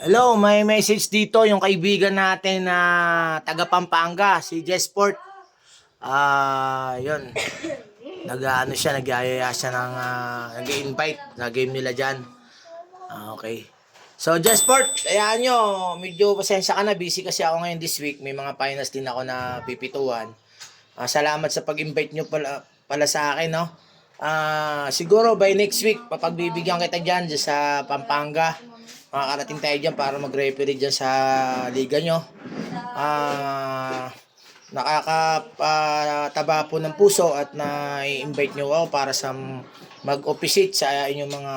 Hello, may message dito yung kaibigan natin na taga Pampanga, si Jesport. Yun. Nag-ano siya, nag-aayaya siya ng nag-invite sa game nila diyan. Okay. So Jesport, ayaan nyo, medyo pasensya ka na, busy kasi ako ngayon this week. May mga finals din ako na pipituan. Salamat sa pag-invite nyo pala sa akin, no? Siguro by next week, papagbibigyan kita dyan sa Pampanga. Makakarating tayo dyan para mag-referee dyan sa liga nyo. Nakakataba po ng puso at na-invite nyo ako para sa mag-officiate sa inyong mga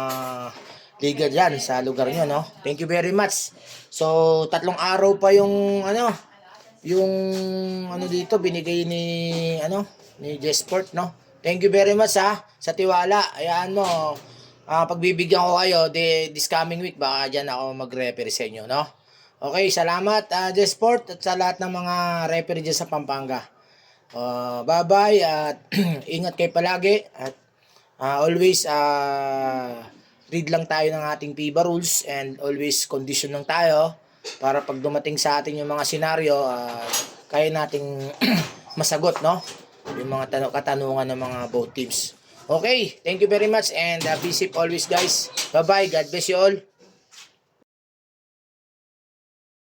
liga dyan sa lugar nyo, no? Thank you very much. So, 3 araw pa yung dito binigay ni Jesport, no? Thank you very much sa tiwala. Ayan mo, pagbibigyan ko kayo this coming week, baka diyan ako mag-referee sa inyo, no? Okay, salamat Jesport at sa lahat ng mga referee dyan sa Pampanga. Bye-bye at ingat kayo palagi at always read lang tayo ng ating FIBA rules and always condition lang tayo para pag dumating sa atin yung mga senaryo, kaya nating masagot, no? Yung mga katanungan ng mga both teams. Okay, thank you very much and be safe always, guys. Bye-bye. God bless you all.